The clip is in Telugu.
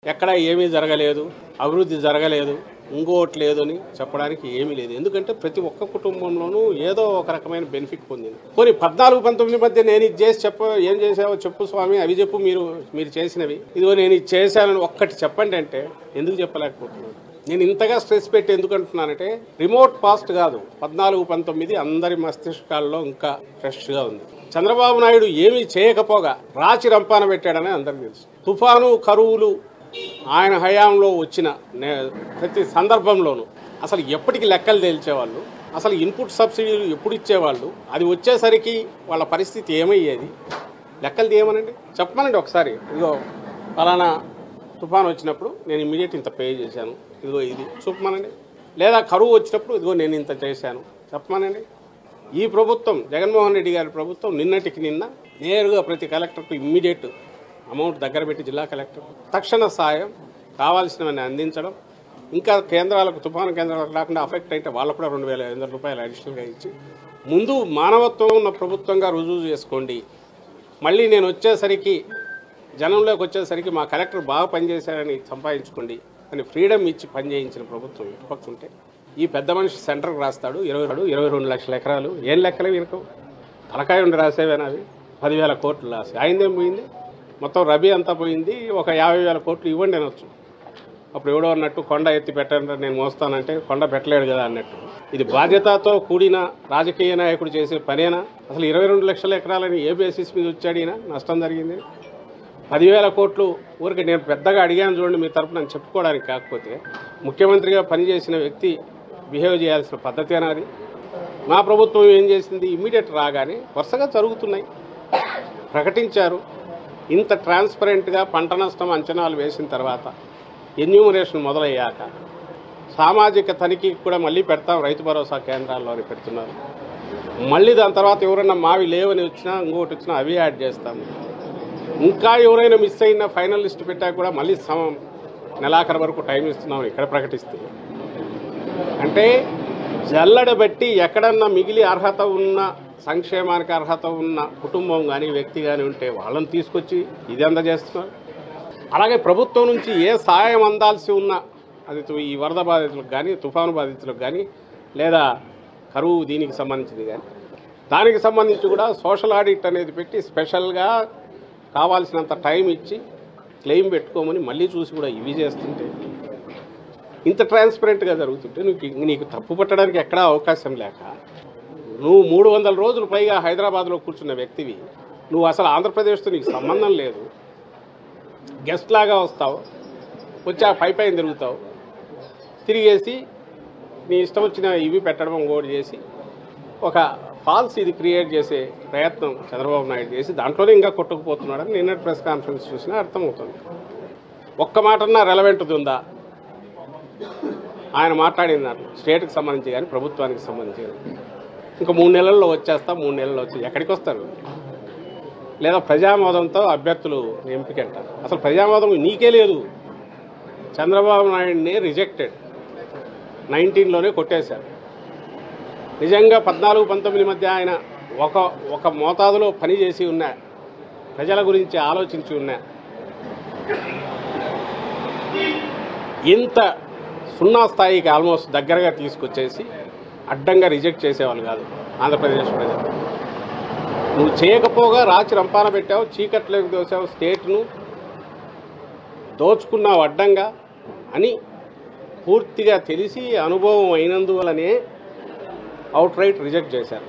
ఎక్కడ ఏమీ జరగలేదు, అభివృద్ధి జరగలేదు, ఇంకోటి లేదు అని చెప్పడానికి ఏమీ లేదు. ఎందుకంటే ప్రతి ఒక్క కుటుంబంలోనూ ఏదో ఒక రకమైన బెనిఫిట్ పొందింది. పోనీ 14-19 మధ్య నేను ఇది చేసి ఏం చేసావో చెప్పు స్వామి, అవి చెప్పు, మీరు చేసినవి, ఇదిగో నేను ఇది చేశానని ఒక్కటి చెప్పండి అంటే ఎందుకు చెప్పలేకపోతున్నాను? నేను ఇంతగా స్ట్రెస్ పెట్టి ఎందుకు అంటున్నానంటే రిమోట్ పాస్ట్ కాదు, 14-19 అందరి మస్తిష్కాల్లో ఇంకా ఫ్రెష్గా ఉంది. చంద్రబాబు నాయుడు ఏమీ చేయకపోగా రాచి రంపాన పెట్టాడని అందరికీ తెలుసు. తుఫాను, కరువులు ఆయన హయాంలో వచ్చిన ప్రతి సందర్భంలోనూ అసలు ఎప్పటికి లెక్కలు తేల్చేవాళ్ళు, అసలు ఇన్పుట్ సబ్సిడీలు ఎప్పుడు ఇచ్చేవాళ్ళు, అది వచ్చేసరికి వాళ్ళ పరిస్థితి ఏమయ్యేది, లెక్కలు తీయమనండి, చెప్పమనండి ఒకసారి. ఇదిగో ఫలానా తుఫాను వచ్చినప్పుడు నేను ఇమ్మీడియట్ ఇంత పే చేశాను, ఇదిగో ఇది చూపమనండి. లేదా కరువు వచ్చినప్పుడు ఇదిగో నేను ఇంత చేశాను చెప్పమనండి. ఈ ప్రభుత్వం, జగన్మోహన్ రెడ్డి గారి ప్రభుత్వం నిన్నటికి నిన్న నేరుగా ప్రతి కలెక్టర్కు ఇమ్మీడియట్ అమౌంట్ దగ్గర పెట్టి జిల్లా కలెక్టర్ తక్షణ సాయం కావాల్సినవన్నీ అందించడం, ఇంకా కేంద్రాలకు, తుఫాను కేంద్రాలకు రాకుండా అఫెక్ట్ అయితే వాళ్ళకు కూడా 2,500 రూపాయలు అడిషనల్గా ఇచ్చి ముందు మానవత్వం ఉన్న ప్రభుత్వంగా రుజువు చేసుకోండి. మళ్ళీ నేను వచ్చేసరికి, జనంలోకి వచ్చేసరికి మా కలెక్టర్ బాగా పనిచేశారని సంపాదించుకోండి అని ఫ్రీడమ్ ఇచ్చి పనిచేయించిన ప్రభుత్వం ఇటుపక్కుంటే ఈ పెద్ద మనిషి సెంటర్కి రాస్తాడు 22 లక్షల ఎకరాలు. ఏం లెక్కలే వీరికి? తలకాయ ఉండి రాసేవేనావి? 10,000 కోట్లు రాసి ఆయనదేం పోయింది? మొత్తం రబీ అంతా పోయింది. ఒక 50,000 కోట్లు ఇవ్వండి అనొచ్చు. అప్పుడు ఎవడో అన్నట్టు కొండ ఎత్తి పెట్టండి నేను మోస్తానంటే కొండ పెట్టలేడు కదా అన్నట్టు. ఇది బాధ్యతతో కూడిన రాజకీయ నాయకుడు చేసే పనేనా? అసలు 22 లక్షల ఎకరాలని ఏ బేసిస్ మీద వచ్చాడు ఈయన? నష్టం జరిగింది 10,000 కోట్లు. ఊరికి నేను పెద్దగా అడిగాను చూడండి మీ తరపున అని చెప్పుకోవడానికి. కాకపోతే ముఖ్యమంత్రిగా పనిచేసిన వ్యక్తి బిహేవ్ చేయాల్సిన పద్ధతి అనేది. మా ప్రభుత్వం ఏం చేసింది? ఇమ్మీడియట్ రాగానే వరుసగా జరుగుతున్నాయి, ప్రకటించారు. ఇంత ట్రాన్స్పరెంట్గా పంట నష్టం అంచనాలు వేసిన తర్వాత ఎన్యూమరేషన్ మొదలయ్యాక సామాజిక తనిఖీకి కూడా మళ్ళీ పెడతాం, రైతు భరోసా కేంద్రాల్లో అని పెడుతున్నారు. మళ్ళీ దాని తర్వాత ఎవరైనా మావి లేవని వచ్చినా, ఇంకోటి వచ్చినా అవి యాడ్ చేస్తాము. ఇంకా ఎవరైనా మిస్ అయిన ఫైనల్ లిస్ట్ పెట్టాక కూడా మళ్ళీ నెలాఖరు వరకు టైం ఇస్తున్నామని ఇక్కడ ప్రకటిస్తే, అంటే జల్లడబెట్టి ఎక్కడన్నా మిగిలి అర్హత ఉన్న, సంక్షేమానికి అర్హత ఉన్న కుటుంబం కానీ వ్యక్తి కానీ ఉంటే వాళ్ళని తీసుకొచ్చి ఇది అందజేస్తున్నారు. అలాగే ప్రభుత్వం నుంచి ఏ సహాయం అందాల్సి ఉన్నా, అది ఈ వరద బాధితులకు కానీ, తుఫాను బాధితులకు కానీ, లేదా కరువు దీనికి సంబంధించింది కానీ, దానికి సంబంధించి కూడా సోషల్ ఆడిట్ అనేది పెట్టి స్పెషల్గా కావాల్సినంత టైం ఇచ్చి క్లెయిమ్ పెట్టుకోమని మళ్ళీ చూసి కూడా ఇవి చేస్తుంటే, ఇంత ట్రాన్స్పరెంట్గా జరుగుతుంటే నీకు తప్పు పట్టడానికి ఎక్కడా అవకాశం లేక, నువ్వు 300 రోజులు పైగా హైదరాబాద్లో కూర్చున్న వ్యక్తివి, నువ్వు అసలు ఆంధ్రప్రదేశ్తో నీకు సంబంధం లేదు, గెస్ట్ లాగా వస్తావు, వచ్చి ఆ పైన తిరుగుతావు, తిరిగేసి నీ ఇష్టం వచ్చిన ఇవి పెట్టడం ఇంకోటి చేసి ఒక ఫాల్స్ ఇది క్రియేట్ చేసే ప్రయత్నం చంద్రబాబు నాయుడు చేసి దాంట్లోనే ఇంకా కొట్టుకుపోతున్నాడని నిన్న ప్రెస్ కాన్ఫరెన్స్ చూసినా అర్థమవుతుంది. ఒక్క మాటన్నా రెలవెంట్ది ఉందా ఆయన మాట్లాడిన దాంట్లో? స్టేట్కి సంబంధించి కానీ, ప్రభుత్వానికి సంబంధించి కానీ. ఇంకా 3 నెలల్లో వచ్చేస్తా, 3 నెలల్లో వచ్చి ఎక్కడికి వస్తారు? లేదా ప్రజామోదంతో అభ్యర్థులు ఎంపికంటారు. అసలు ప్రజామోదం నీకే లేదు. చంద్రబాబు నాయుడిని రిజెక్టెడ్ 19లోనే కొట్టేశారు. నిజంగా 14-19 మధ్య ఆయన ఒక మోతాదులో పనిచేసి ఉన్నా, ప్రజల గురించి ఆలోచించి ఉన్నా, ఇంత సున్నా స్థాయికి ఆల్మోస్ట్ దగ్గరగా తీసుకొచ్చేసి అడ్డంగా రిజెక్ట్ చేసేవాళ్ళు కాదు ఆంధ్రప్రదేశ్ ప్రజలు. నువ్వు చేయకపోగా రాచి రంపాన పెట్టావు, చీకట్లోకి దోసావు, స్టేట్ను దోచుకున్నావు అడ్డంగా అని పూర్తిగా తెలిసి అనుభవం అయినందువలనే అవుట్ రైట్ రిజెక్ట్ చేశారు.